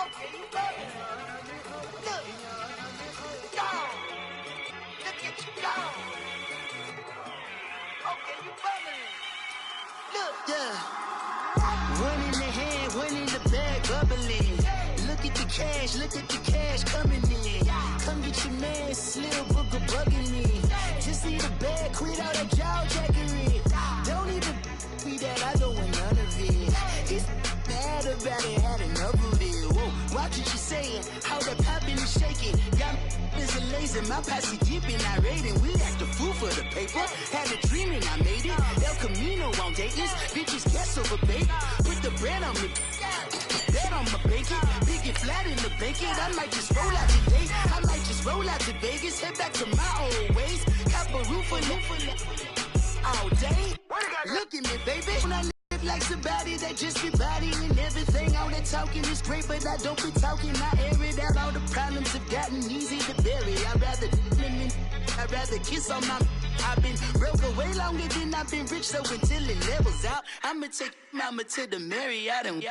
Okay, you bugging. Look. Gone. Look at you gone. Okay, you bugging. Look. Yeah. One in the hand, one in the bag, bubbling. Look at the cash coming in. Come get your man, Slim Booker bugging me. Just see the bag, quit all that jaw jackery. Don't even be that, I don't want none of it. He's mad about it, had enough of it. Whoa, watch what you saying, how that poppin' and shaking. Got is a laser, my posse deep and I raiding. We act a fool for the paper, had a dream and I made it. El Camino on Dayton's, bitches guess over bait. Put the bread on me, bet on my bacon. Big and flat in the bacon, I might just roll out today. I might just roll out to Vegas, head back to my old ways. Cop a roof all day. Look at me, baby. When I live like somebody that just be bodying everything. All that talking is great, but I don't be talking. I air it out. All the problems have gotten easy to bury. I'd rather kiss on my. I've been broke away longer than I've been rich, so until it levels out, I'ma take mama to the Marriott and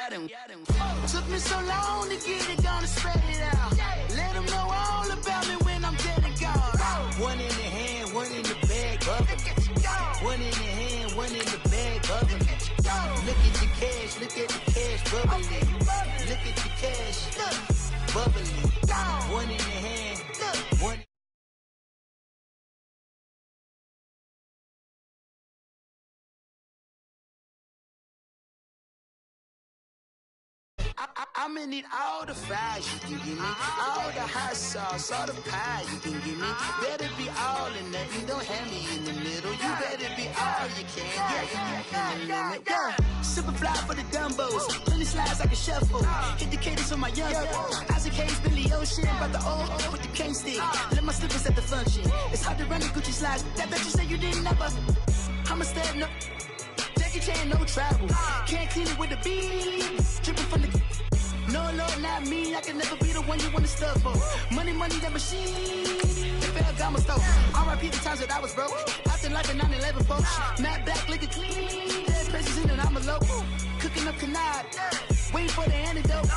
took me so long to get it, gonna spread it out. Let them know all about me when I'm dead and gone. One in the hand, one in the bag, bubbling. One in the hand, one in the bag, bubbling. Look at the cash, bubbling. Look at the cash, bubbling. One in the hand, one. I'ma need all the fries you can give me, all the hot sauce, all the pie you can give me. Better be all or nothing, don't have me in the middle. You better be all you can, yeah. Super fly for the dumbos, plenty slides like a shuffle. Hit the cadence for my young Isaac Hayes, Billy Ocean, but the old with the cane stick. Let my slippers at the function. It's hard to run the Gucci slides. That bet you say you didn't never. I'ma step no. Jackie Chan, no travel. Can't clean it with the beat. Dripping from the. No, Lord, not me. I can never be the one you want to stuff for. Money, that machine. Ferragamo stove. R.I.P. the times that I was broke. Acting like a 9/11 folks. Matte black, liquor clean. Dead places in an envelope. Cooking up canard. Waiting for the antidote.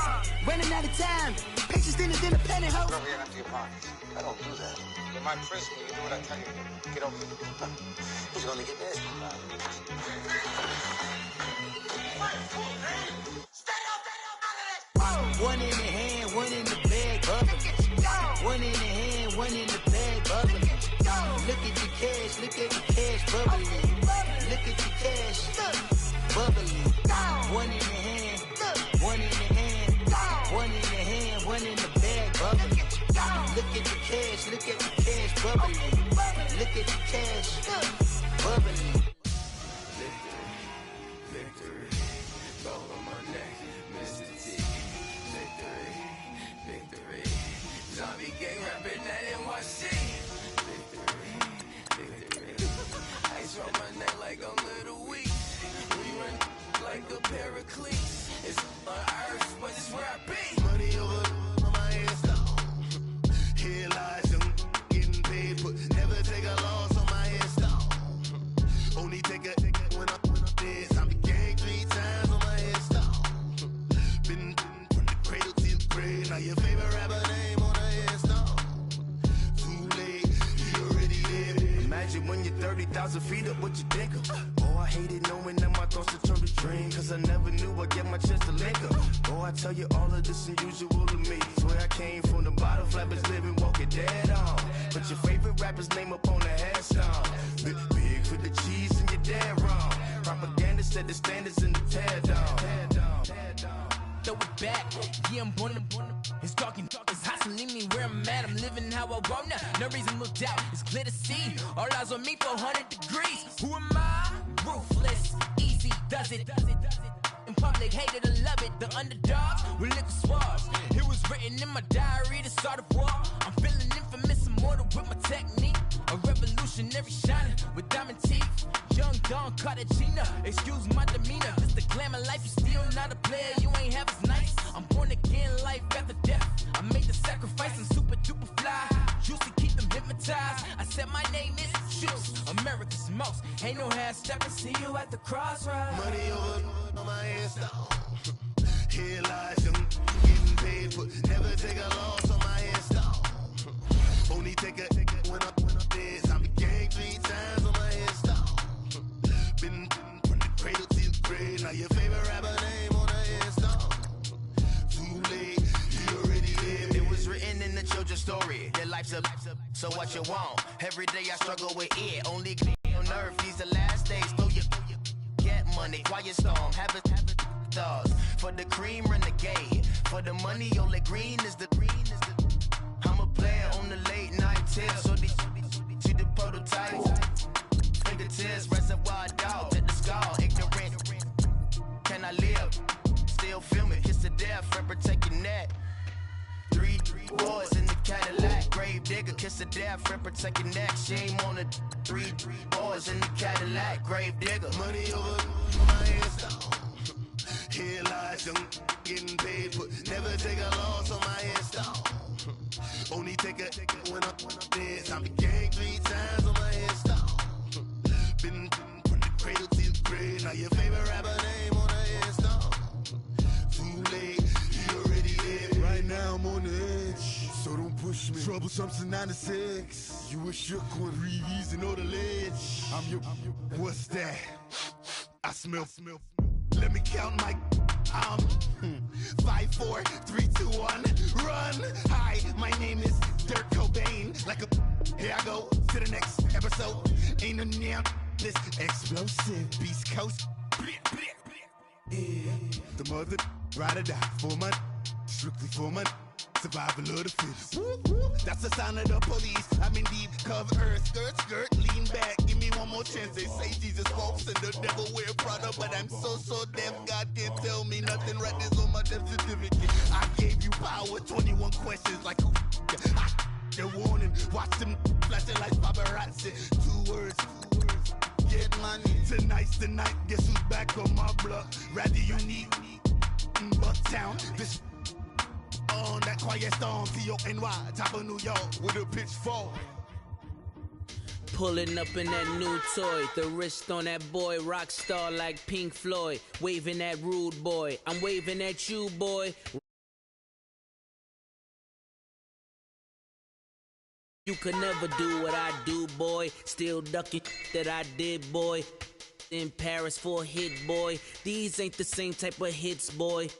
Running out of time. Patience thinner than a pantyhose. Go here after your parties. I don't do that. In my prison, you do what I tell you to. Get over it. Who's gonna get this? One in the hand, one in the bag, bubbling. One in the hand, one in the bag, bubbling. Look at the cash, bubbling. Look at the cash, bubbling. One in the hand, one in the hand, one in the hand, one in the bag, bubbling. Look at the cash, bubbling. Look at the cash, bubbling. Victory, gold on my neck, Mr. T. Victory, zombie gang rapping that NYC. Victory, ice on my neck like I'm Little Weak. We run like a pair of cleats. It's on earth, but it's where I be. Money over on my headstone. Here lies I'm getting paid, but never take a loss on my headstone. Only take a when I'm dead. I'm the gang 3 times on my headstone. Been from the cradle to the grave. Now your favorite rapper name on a headstone. Too late, he already dead. Imagine when you're 30,000 feet up, what you think of? Oh, I hated knowing that my thoughts would turn to dream. Cause I never knew I'd get my chance to link up. Oh, I tell you all of this unusual to me. Swear I came from the bottom, flappers living, walking dead on. Put your favorite rapper's name up on the headstone. Big for the cheese and you're dead wrong. Propaganda set the standards in the tear down. Throw it back, yeah, I'm born to. It's dark, it's hot, so leave me where I'm at. I'm living how I want now. No reason to doubt, it's clear to see. All eyes on me, 400 degrees. Who am I? Ruthless, easy, does it. In public, hated and love it. The underdogs with liquor swabs. It was written in my diary to start a war. I'm feeling infamous, immortal with my technique. A revolutionary shining with diamond teeth. Young Don Cartagena, excuse my demeanor. This the glamour life, you still not a player, you ain't half as nice. I'm born again, life after death. I made the sacrifice and super duper fly. Used to keep them hypnotized. I said my name is Juice, America's most. Ain't no half stepping, see you at the crossroads. Money over on my headstone. Here lies young, getting paid, but never take a loss on my install. Only take a when I'm dead. I'm gang 3 times on my install. Been from the cradle to the grave. Now your favorite rapper name on the install. Too late, you already dead. It was written in the children's story. Their life's a so what you want. Every day I struggle with it. Only on earth, these the last days. Throw your get money, quiet storm. Have it stars. For the cream, renegade. For the money, only green is the I'm a player on the late night tips. So these see the prototype. Fingertips, reservoir dog. Check the skull, ignorant. Can I live? Still feel me. Kiss to death, friend, protect your neck. 3 boys in the Cadillac. Grave digger, kiss to death, friend, protect your neck. Shame on the 3 boys in the Cadillac. Grave digger. Money over my install. Here lies young, getting paid, but never take a loss on my install. Only take a when I'm dead. I'm gang 3 times on my install. Been from the cradle to the grave. Now your favorite rapper name on the install. Too late, you already dead. Right now I'm on the edge, so don't push me. Troublesome to 9 to 6. You a shook one, Reeves and all the ledge. I'm your. What's that? I smell. Let me count my 5, 4, 3, 2, 1, run. Hi, my name is Dirk Cobain. Like a here I go to the next episode. Ain't no damn this explosive Beast Coast. The mother ride or die for my strictly for my survival of the fittest. That's the sign of the police. I'm in deep cover earth, skirt, lean back. Give me one more chance. They say Jesus walks and the devil wear Prada, but I'm so deaf. God can't tell me nothing. Right this on my death certificate. I gave you power. 21 questions like who? They're warning. Watch them flashing like paparazzi. 2 words. Get money. Tonight's the night. Guess who's back on my block? Rather unique. Bucktown. This. On that quiet storm, T-O-N-Y, top of New York, with a pitchfork. Pulling up in that new toy, the wrist on that boy, rock star like Pink Floyd, waving at rude boy, I'm waving at you boy. You could never do what I do boy, still ducking that I did boy. In Paris for a hit boy, these ain't the same type of hits boy.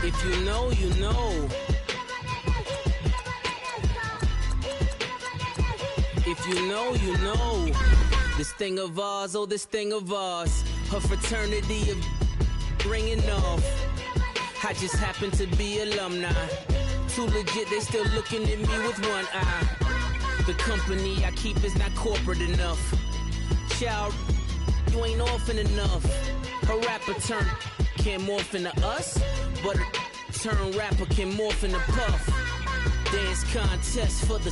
If you know, you know. If you know, you know. This thing of ours, oh, this thing of ours. Her fraternity of ringing off. I just happen to be alumni. Too legit, they still looking at me with one eye. The company I keep is not corporate enough. Child, you ain't orphan enough. Her rapper turn can't morph into us, but a turn rapper can morph into Puff. Dance contest for the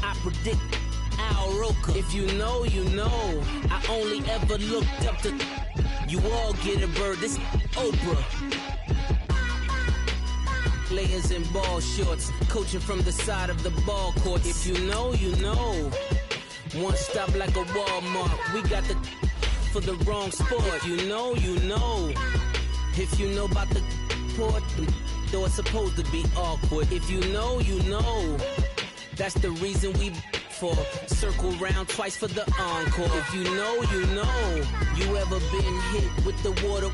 I predict Al Roker. If you know, you know. I only ever looked up to you all get a bird. This Oprah. Players in ball shorts, coaching from the side of the ball court. If you know, you know. One stop like a Walmart. We got the for the wrong sport. If you know, you know. If you know about the port, though it's supposed to be awkward. If you know, you know. That's the reason we for circle round twice for the encore. If you know, you know. You ever been hit with the water,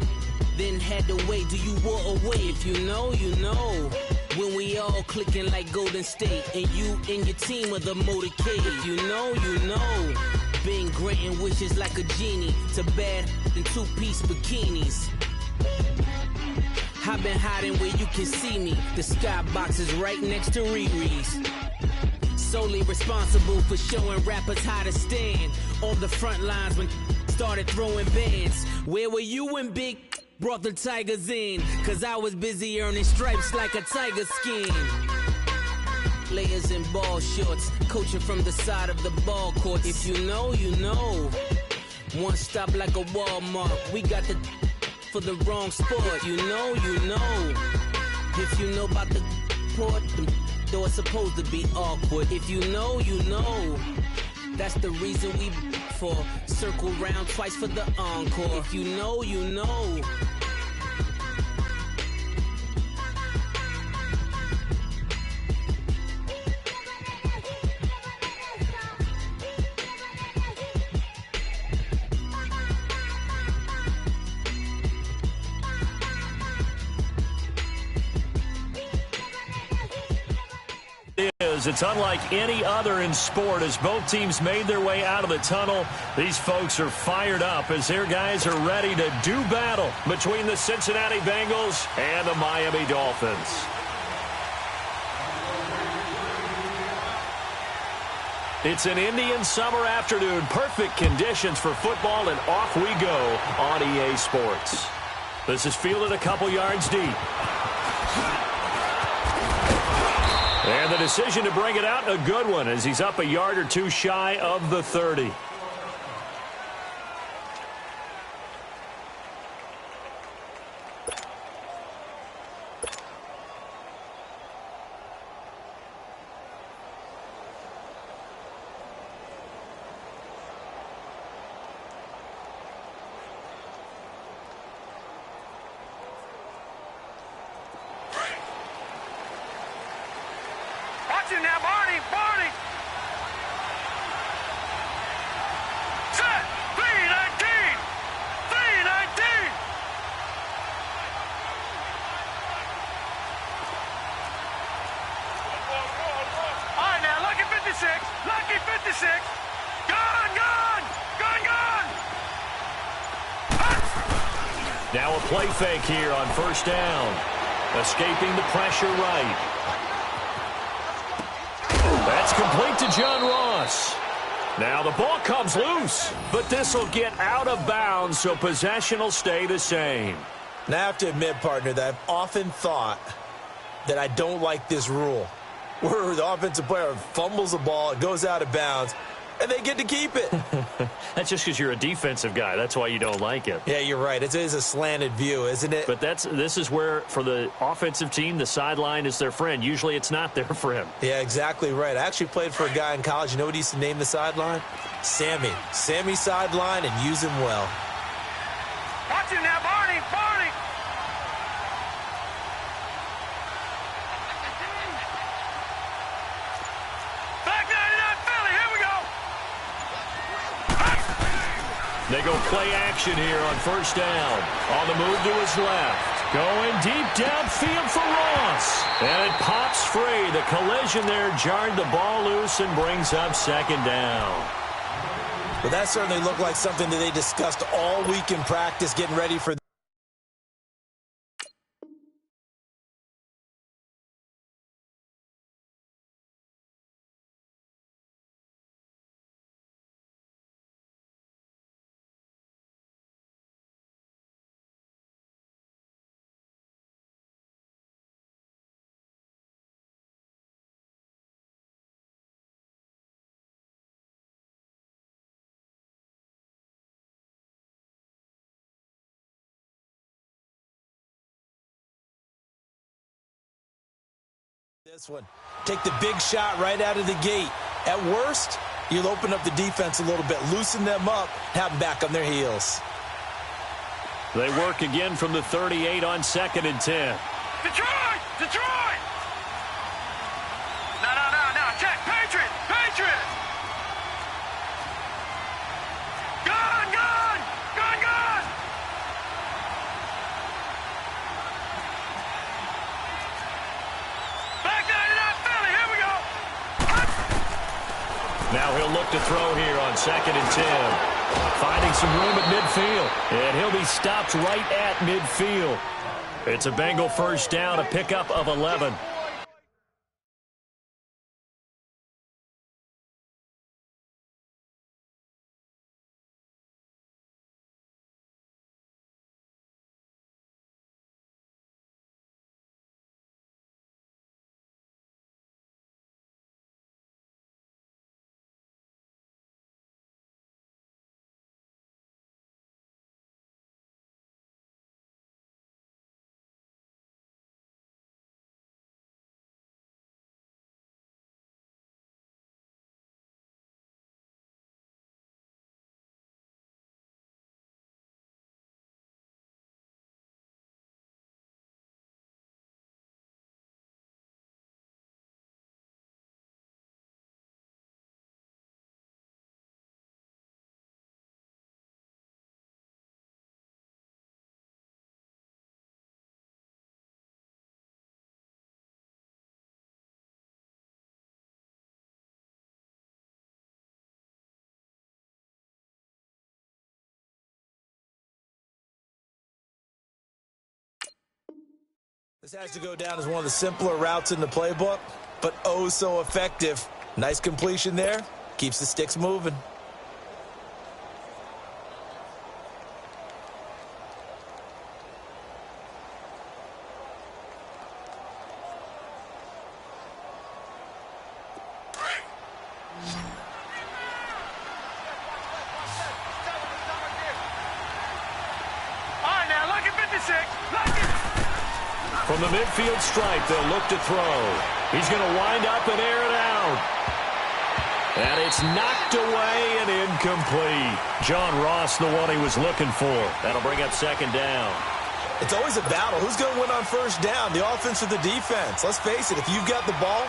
then had to wait? Do you walk away? If you know, you know. When we all clicking like Golden State, and you and your team are the motorcade. If you know, you know. Been granting wishes like a genie to bad in 2-piece bikinis. I've been hiding where you can see me. The skybox is right next to Riri's. Solely responsible for showing rappers how to stand on the front lines when started throwing bands. Where were you when Big brought the Tigers in? Cause I was busy earning stripes like a tiger skin. Players in ball shorts, coaching from the side of the ball court. If you know, you know. One stop like a Walmart. We got the for the wrong sport. You know. If you know about the port, though it's supposed to be awkward. If you know. That's the reason we for circle round twice for the encore. If you know, you know. It's unlike any other in sport as both teams made their way out of the tunnel. These folks are fired up as their guys are ready to do battle between the Cincinnati Bengals and the Miami Dolphins. It's an Indian summer afternoon. Perfect conditions for football, and off we go on EA Sports. This is fielded a couple yards deep. And the decision to bring it out, a good one, as he's up a yard or two shy of the 30. Now, Barney! Set! 319! 319! All right, now, lucky 56! Lucky 56! Gone! Now a play fake here on first down. Escaping the pressure right. That's complete to John Ross. Now the ball comes loose, but this will get out of bounds, so possession will stay the same. Now, I have to admit, partner, that I've often thought that I don't like this rule, where the offensive player fumbles the ball, it goes out of bounds, and they get to keep it. That's just because you're a defensive guy. That's why you don't like it. Yeah, you're right. It is a slanted view, isn't it? But this is where, for the offensive team, the sideline is their friend. Usually it's not their friend. Yeah, exactly right. I actually played for a guy in college. You know what he used to name the sideline? Sammy. Sammy sideline, and use him well. Watch him now, Barney! They go play action here on first down. On the move to his left. Going deep downfield for Ross. And it pops free. The collision there jarred the ball loose and brings up second down. Well, that certainly looked like something that they discussed all week in practice, getting ready for this one. Take the big shot right out of the gate. At worst, you'll open up the defense a little bit, loosen them up, have them back on their heels. They work again from the 38 on 2nd and 10. Detroit! No, check, Patriot! Gone! Back 99, Philly, here we go! Now he'll look to throw here on 2nd and 10. Finding some room at midfield. And he'll be stopped right at midfield. It's a Bengal first down, a pickup of 11. This has to go down as one of the simpler routes in the playbook, but oh so effective. Nice completion there. Keeps the sticks moving. From the midfield stripe, they'll look to throw. He's going to wind up and air it out. And it's knocked away and incomplete. John Ross, the one he was looking for. That'll bring up second down. It's always a battle. Who's going to win on first down, the offense or the defense? Let's face it, if you've got the ball,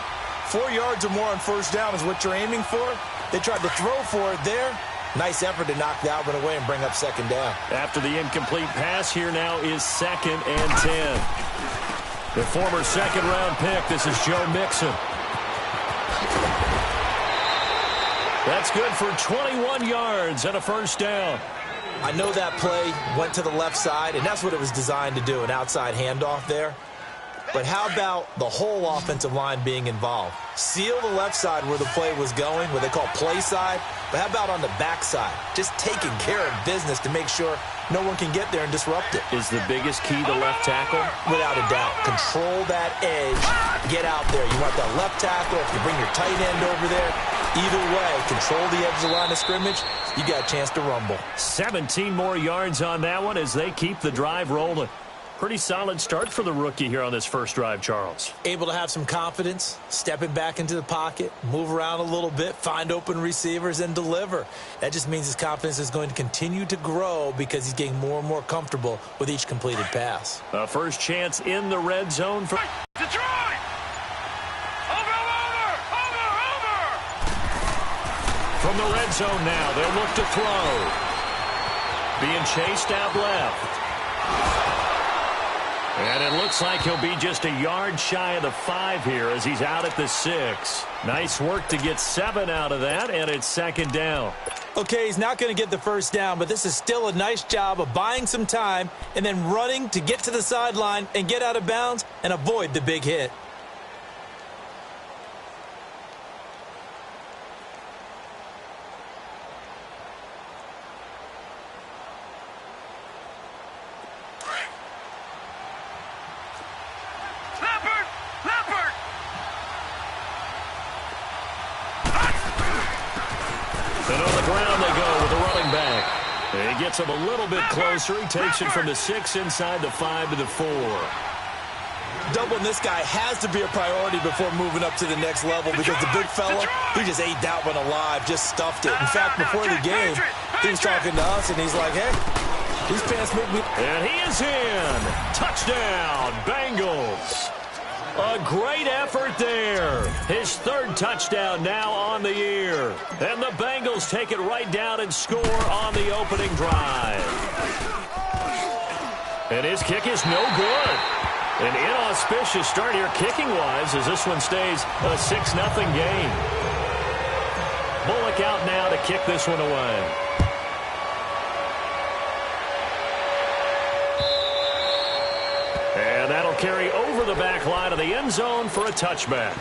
4 yards or more on first down is what you're aiming for. They tried to throw for it there. Nice effort to knock that one away and bring up second down. After the incomplete pass, here now is 2nd and 10. The former second-round pick, this is Joe Mixon. That's good for 21 yards and a first down. I know that play went to the left side, and that's what it was designed to do, an outside handoff there. But how about the whole offensive line being involved? Seal the left side where the play was going, what they call play side. But how about on the back side? Just taking care of business to make sure no one can get there and disrupt it. Is the biggest key the left tackle? Without a doubt. Control that edge. Get out there. You want that left tackle. If you bring your tight end over there, either way, control the edge of the line of scrimmage, you got a chance to rumble. 17 more yards on that one as they keep the drive rolling. Pretty solid start for the rookie here on this first drive, Charles. Able to have some confidence, stepping back into the pocket, move around a little bit, find open receivers, and deliver. That just means his confidence is going to continue to grow because he's getting more and more comfortable with each completed pass. A first chance in the red zone for Detroit! Over! From the red zone now, they'll look to throw. Being chased out left. And it looks like he'll be just a yard shy of the 5 here as he's out at the 6. Nice work to get 7 out of that, and it's second down. Okay, he's not going to get the first down, but this is still a nice job of buying some time and then running to get to the sideline and get out of bounds and avoid the big hit. And on the ground they go with the running back. And he gets him a little bit closer. He takes it from the 6 inside the 5 to the 4. Doubling this guy has to be a priority before moving up to the next level because the big fella, he just ate that one alive, just stuffed it. In fact, before the game, he was talking to us, and he's like, hey, these pants make me... And he is in. Touchdown, Bengals. A great effort there. His 3rd touchdown now on the year. And the Bengals take it right down and score on the opening drive. And his kick is no good. An inauspicious start here kicking-wise as this one stays a 6-0 game. Bullock out now to kick this one away. And that'll carry over the back line of the end zone for a touchback.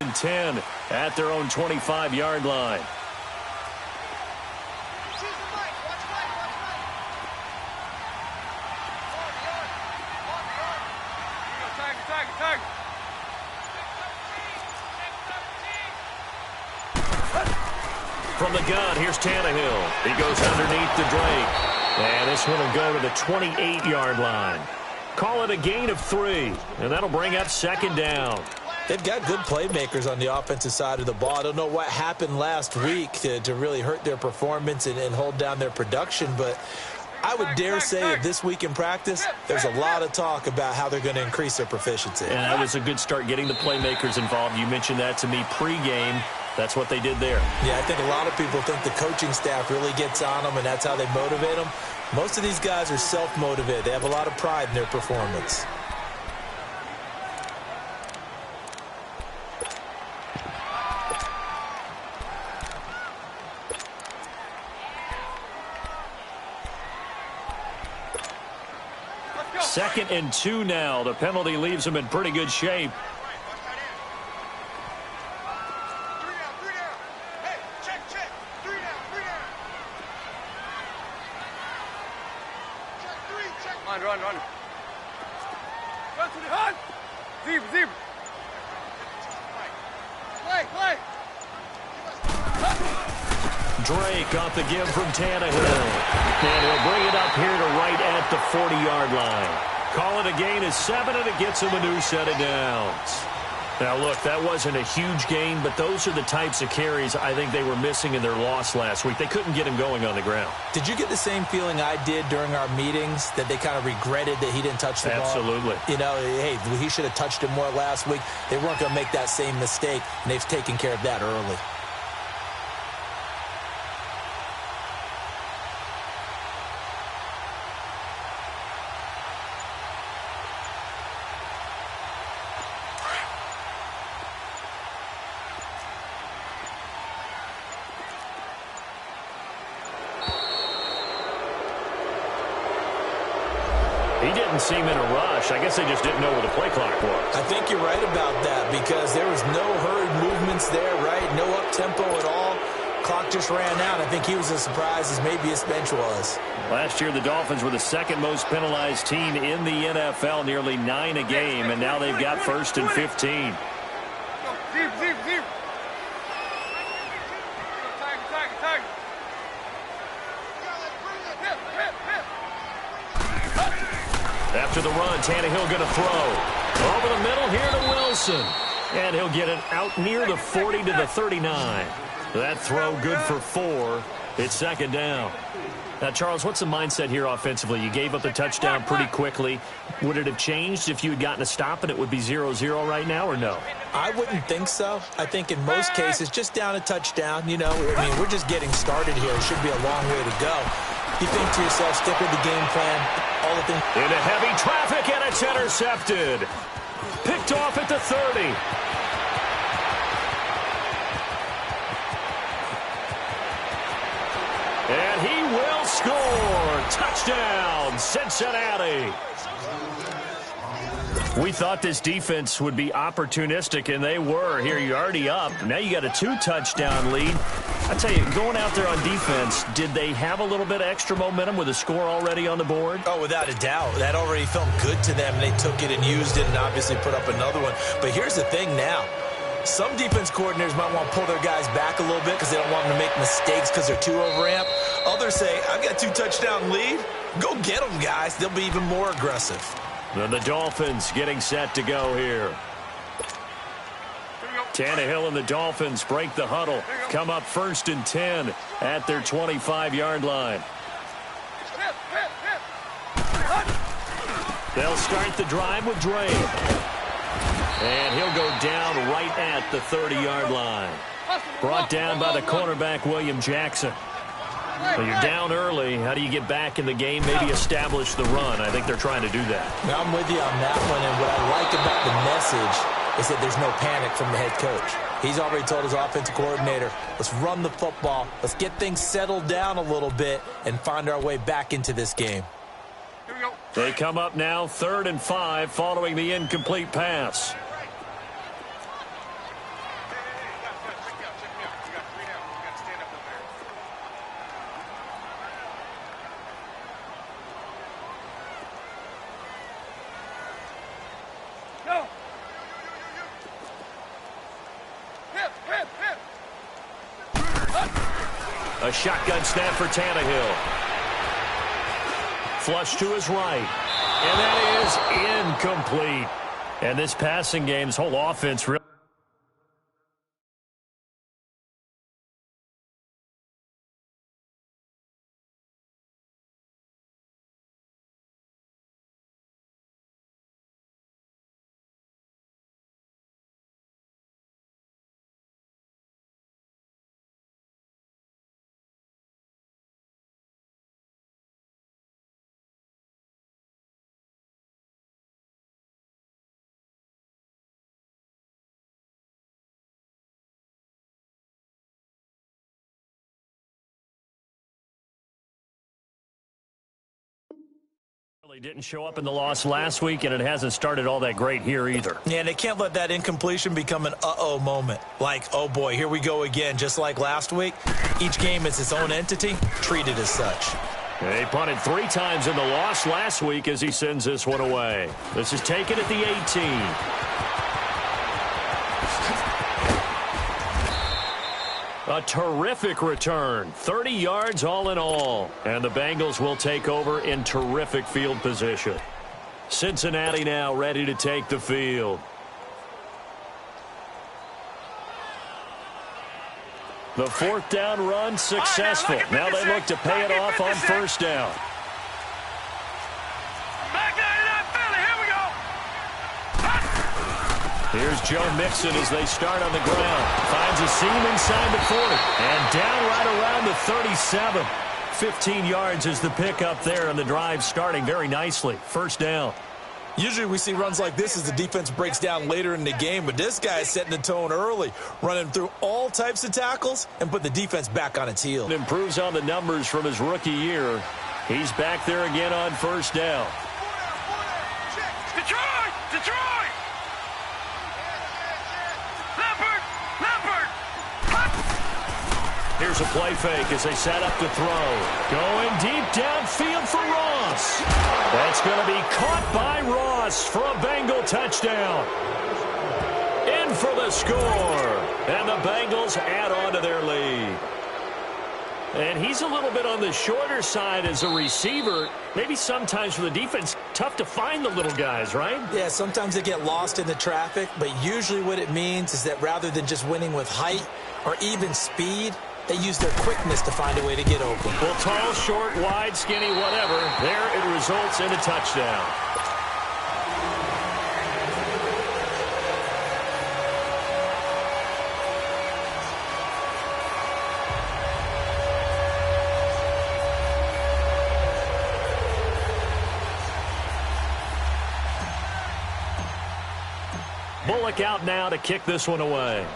And 10 at their own 25-yard line. From the gun, here's Tannehill. He goes underneath the Drake. And this one will go to the 28-yard line. Call it a gain of 3, and that'll bring up second down. They've got good playmakers on the offensive side of the ball. I don't know what happened last week to really hurt their performance and hold down their production, but I would dare say that this week in practice, there's a lot of talk about how they're going to increase their proficiency. And that was a good start getting the playmakers involved. You mentioned that to me pregame. That's what they did there. Yeah, I think a lot of people think the coaching staff really gets on them, and that's how they motivate them. Most of these guys are self-motivated. They have a lot of pride in their performance. Second and 2 now. The penalty leaves them in pretty good shape. Run. Run to the hunt. Zeb. Play. Drake off the give from Tannehill. And he'll bring it up here to right at the 40-yard line. Call it a gain of 7, and it gets him a new set of downs. Now, look, that wasn't a huge gain, but those are the types of carries I think they were missing in their loss last week. They couldn't get him going on the ground. Did you get the same feeling I did during our meetings, that they kind of regretted that he didn't touch the ball? Absolutely. You know, hey, he should have touched it more last week. They weren't going to make that same mistake, and they've taken care of that early. He didn't seem in a rush. I guess they just didn't know where the play clock was. I think you're right about that, because there was no hurried movements there, right? No up-tempo at all. Clock just ran out. I think he was as surprised as maybe his bench was. Last year, the Dolphins were the second most penalized team in the NFL, nearly 9 a game, and now they've got 1st and 15. Zeb. Tiger. After the run, Tannehill going to throw. Over the middle here to Wilson. And he'll get it out near the 40 to the 39. That throw good for 4. It's second down. Now, Charles, what's the mindset here offensively? You gave up the touchdown pretty quickly. Would it have changed if you had gotten a stop and it would be 0-0 right now, or no? I wouldn't think so. I think in most cases, just down a touchdown, you know, I mean, we're just getting started here. It should be a long way to go. You think to yourself, stick with the game plan. All the things. Into heavy traffic, and it's intercepted. Picked off at the 30. And he will score. Touchdown, Cincinnati. We thought this defense would be opportunistic, and they were. Here, you're already up. Now you got a 2-touchdown lead. I tell you, going out there on defense, did they have a little bit of extra momentum with a score already on the board? Oh, without a doubt. That already felt good to them. They took it and used it and obviously put up another one. But here's the thing now. Some defense coordinators might want to pull their guys back a little bit because they don't want them to make mistakes because they're too overamped. Others say, I've got 2-touchdown lead. Go get them, guys. They'll be even more aggressive. And the Dolphins getting set to go here. Tannehill and the Dolphins break the huddle. Come up 1st and 10 at their 25-yard line. They'll start the drive with Drake. And he'll go down right at the 30-yard line. Brought down by the cornerback, William Jackson. So you're down early. How do you get back in the game, maybe establish the run? I think they're trying to do that. Now, I'm with you on that one, and what I like about the message is that there's no panic from the head coach. He's already told his offensive coordinator, let's run the football, let's get things settled down a little bit and find our way back into this game. They come up now 3rd and 5 following the incomplete pass. A shotgun snap for Tannehill. Flush to his right. And that is incomplete. And this passing game's whole offense really He didn't show up in the loss last week, and it hasn't started all that great here either. Yeah, and they can't let that incompletion become an uh-oh moment. Like, oh boy, here we go again, just like last week. Each game is its own entity, treated as such. He punted 3 times in the loss last week as he sends this one away. This is taken at the 18. A terrific return, 30 yards all in all. And the Bengals will take over in terrific field position. Cincinnati now ready to take the field. The 4th down run successful. Now they look to pay it off on 1st down. Here's Joe Mixon as they start on the ground. Finds a seam inside the 40. And down right around the 37. 15 yards is the pickup there, and the drive starting very nicely. 1st down. Usually we see runs like this as the defense breaks down later in the game, but this guy is setting the tone early, running through all types of tackles and put the defense back on its heels. Improves on the numbers from his rookie year. He's back there again on 1st down. Detroit! Detroit! Here's a play fake as they set up to throw. Going deep downfield for Ross. That's going to be caught by Ross for a Bengal touchdown. In for the score. And the Bengals add on to their lead. And he's a little bit on the shorter side as a receiver. Maybe sometimes for the defense, tough to find the little guys, right? Yeah, sometimes they get lost in the traffic, but usually what it means is that rather than just winning with height or even speed, they use their quickness to find a way to get open. Well, tall, short, wide, skinny, whatever, there it results in a touchdown. Bullock out now to kick this one away.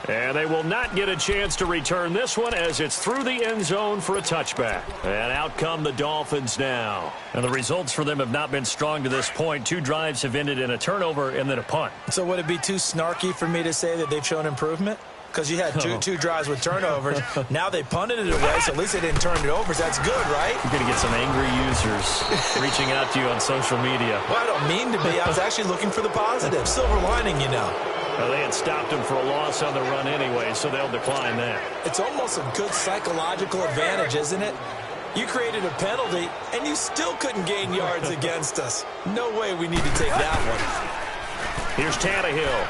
And they will not get a chance to return this one as it's through the end zone for a touchback. And out come the Dolphins now. And the results for them have not been strong to this point. 2 drives have ended in a turnover and then a punt. So would it be too snarky for me to say that they've shown improvement? Because you had two drives with turnovers. Now they punted it away, so at least they didn't turn it over. So that's good, right? You're going to get some angry users reaching out to you on social media. Well, I don't mean to be. I was actually looking for the positive. Silver lining, you know. Well, they had stopped him for a loss on the run anyway, so they'll decline that. It's almost a good psychological advantage, isn't it? You created a penalty, and you still couldn't gain yards against us. No way we need to take that one. Here's Tannehill.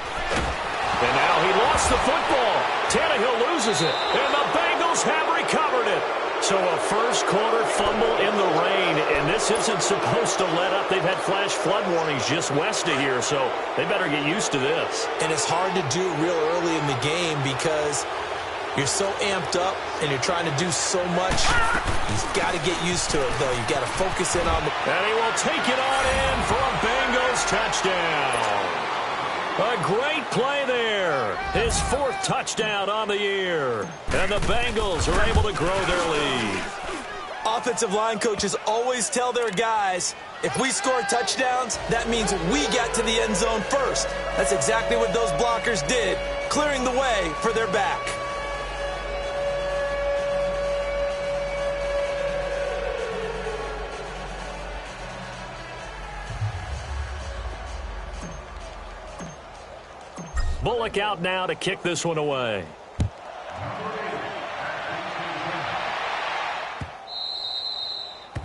And now he lost the football. Tannehill loses it, and the Bengals have recovered it. So a first-quarter fumble in the rain, and this isn't supposed to let up. They've had flash flood warnings just west of here, so they better get used to this. And it's hard to do real early in the game because you're so amped up and you're trying to do so much. You've got to get used to it, though. You've got to focus in on the... And he will take it on in for a Bengals touchdown. A great play there. His 4th touchdown on the year. And the Bengals are able to grow their lead. Offensive line coaches always tell their guys, if we score touchdowns, that means we got to the end zone first. That's exactly what those blockers did, clearing the way for their back. Bullock out now to kick this one away.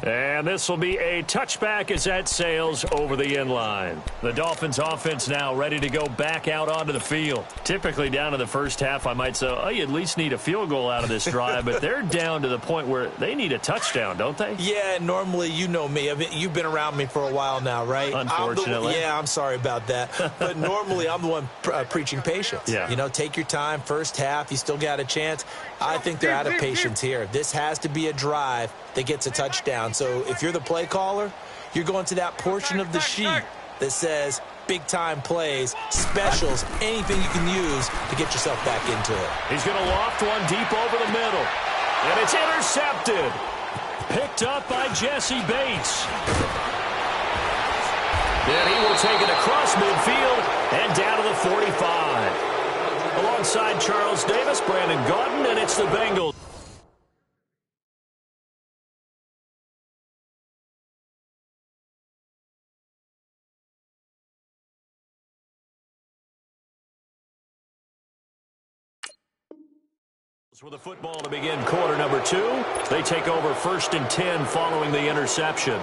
And this will be a touchback as that sails over the end line. The Dolphins offense now ready to go back out onto the field. Typically down to the first half, I might say, oh, you at least need a field goal out of this drive, but they're down to the point where they need a touchdown, don't they? Yeah, normally, you know me. You've been around me for a while now, right? Unfortunately. I'm sorry about that. But normally, I'm the one preaching patience. Yeah. You know, take your time, first half, you still got a chance. I think they're out of patience here. This has to be a drive that gets a touchdown. So if you're the play caller, you're going to that portion of the sheet that says big-time plays, specials, anything you can use to get yourself back into it. He's going to loft one deep over the middle. And it's intercepted. Picked up by Jesse Bates. And he will take it across midfield and down to the 45. Alongside Charles Davis, Brandon Gaudin, and it's the Bengals. With the football to begin quarter number 2. They take over 1st and 10 following the interception.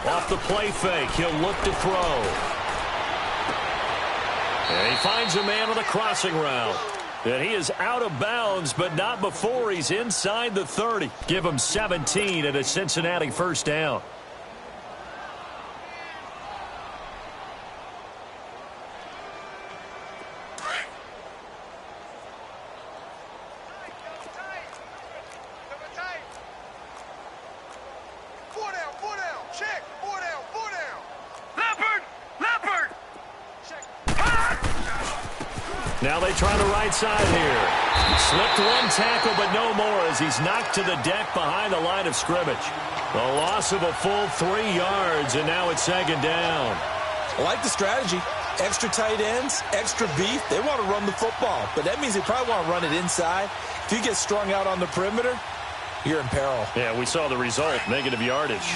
Off the play fake, he'll look to throw. And he finds a man on the crossing route. And he is out of bounds, but not before he's inside the 30. Give him 17 and a Cincinnati first down. Now they try the right side here. Slipped one tackle, but no more as he's knocked to the deck behind the line of scrimmage. The loss of a full 3 yards, and now it's 2nd down. I like the strategy. Extra tight ends, extra beef. They want to run the football, but that means they probably want to run it inside. If you get strung out on the perimeter, you're in peril. Yeah, we saw the result, negative yardage.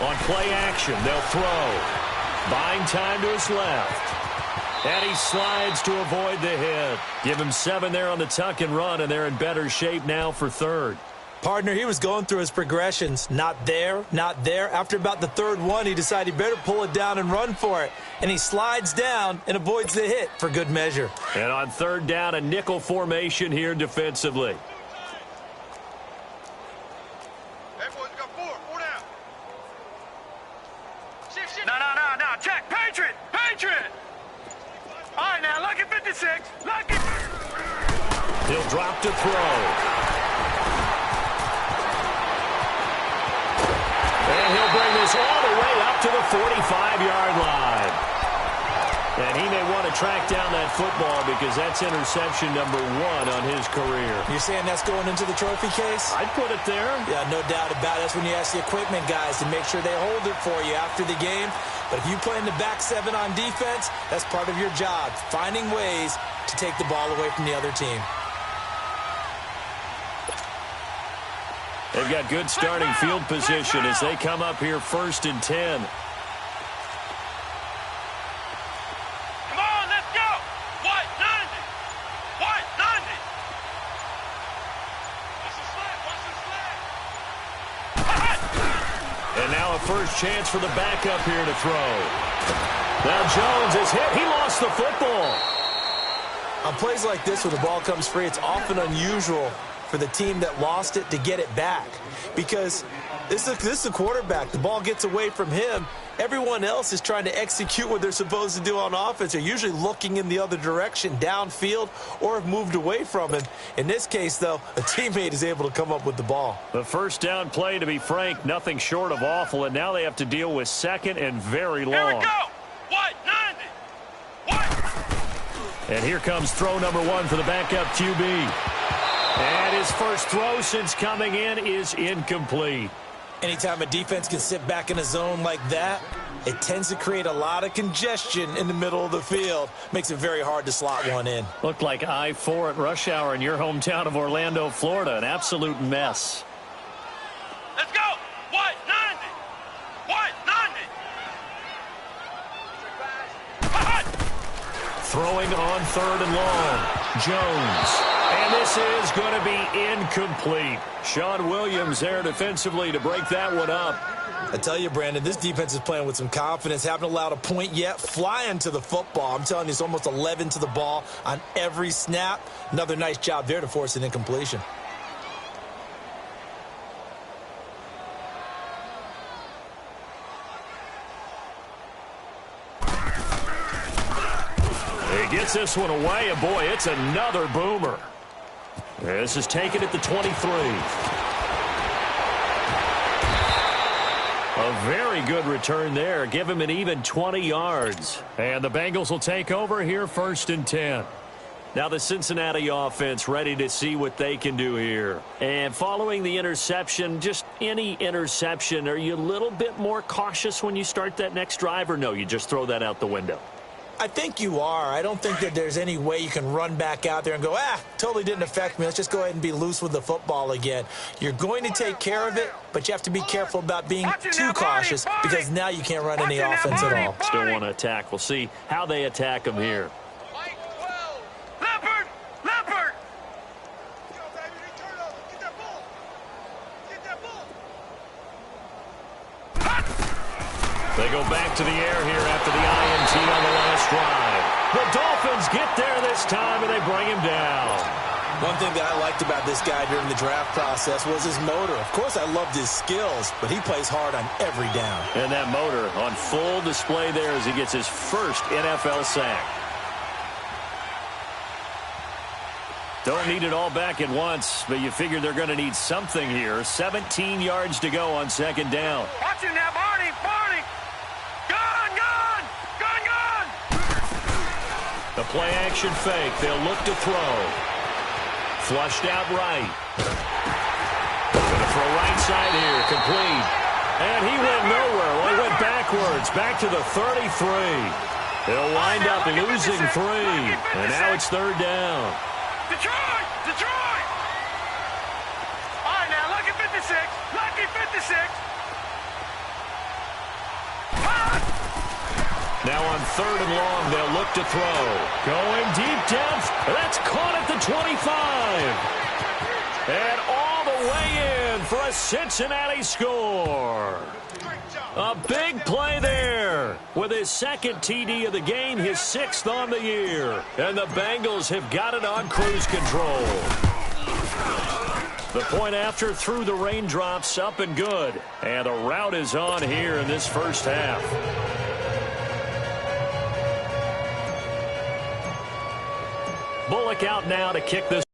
On play action, they'll throw. Buying time to his left. And he slides to avoid the hit. Give him 7 there on the tuck and run, and they're in better shape now for 3rd. Partner, he was going through his progressions. Not there, not there. After about the 3rd one, he decided he better pull it down and run for it. And he slides down and avoids the hit for good measure. And on 3rd down, a nickel formation here defensively. No. Check. Patriot. All right, now, lucky 56. Lucky. He'll drop to throw. And he'll bring this all the way up to the 45-yard line. And he may want to track down that football because that's interception number 1 on his career. You're saying that's going into the trophy case? I'd put it there. Yeah, no doubt about it. That's when you ask the equipment guys to make sure they hold it for you after the game. But if you play in the back 7 on defense, that's part of your job, finding ways to take the ball away from the other team. They've got good starting field position as they come up here 1st and 10. First chance for the backup here to throw. Now Jones is hit. He lost the football. On plays like this where the ball comes free, it's often unusual for the team that lost it to get it back because this is the quarterback. The ball gets away from him. Everyone else is trying to execute what they're supposed to do on offense. They're usually looking in the other direction, downfield, or have moved away from him. In this case, though, a teammate is able to come up with the ball. The first down play, to be frank, nothing short of awful, and now they have to deal with 2nd and very long. Here we go. What? 90. What? And here comes throw number 1 for the backup QB. And his first throw since coming in is incomplete. Anytime a defense can sit back in a zone like that, it tends to create a lot of congestion in the middle of the field. Makes it very hard to slot one in. Looked like I-4 at rush hour in your hometown of Orlando, Florida. An absolute mess. Let's go. What? 90. What? 90. Throwing on 3rd and long. Jones. And And this is going to be incomplete. Sean Williams there defensively to break that one up. I tell you, Brandon, this defense is playing with some confidence. Haven't allowed a point yet. Flying to the football. I'm telling you, it's almost 11 to the ball on every snap. Another nice job there to force an incompletion. He gets this one away, and boy, it's another boomer. This is taken at the 23. A very good return there. Give him an even 20 yards. And the Bengals will take over here 1st and 10. Now the Cincinnati offense ready to see what they can do here. And following the interception, just any interception, are you a little bit more cautious when you start that next drive, or no, you just throw that out the window? I think you are. I don't think that there's any way you can run back out there and go, totally didn't affect me. Let's just go ahead and be loose with the football again. You're going to take care of it, but you have to be careful about being too cautious because now you can't run any offense at all. Still want to attack. We'll see how they attack them here. They go back to the air here after the INT on the last drive. The Dolphins get there this time, and they bring him down. One thing that I liked about this guy during the draft process was his motor. Of course, I loved his skills, but he plays hard on every down. And that motor on full display there as he gets his first NFL sack. Don't need it all back at once, but you figure they're going to need something here. 17 yards to go on 2nd down. Watch him now, Barney! Gone! The play action fake. They'll look to throw. Flushed out right. Gonna throw right side here. Complete. And he went nowhere. Well, he went backwards. Back to the 33. They'll wind up losing 3. And now it's 3rd down. Detroit! All right, now, lucky 56. Lucky 56. Now on 3rd and long, they'll look to throw. Going deep depth. That's caught at the 25. And all the way in for a Cincinnati score. A big play there. With his 2nd TD of the game, his 6th on the year. And the Bengals have got it on cruise control. The point after through the raindrops, up and good. And the route is on here in this first half. Bullock out now to kick this.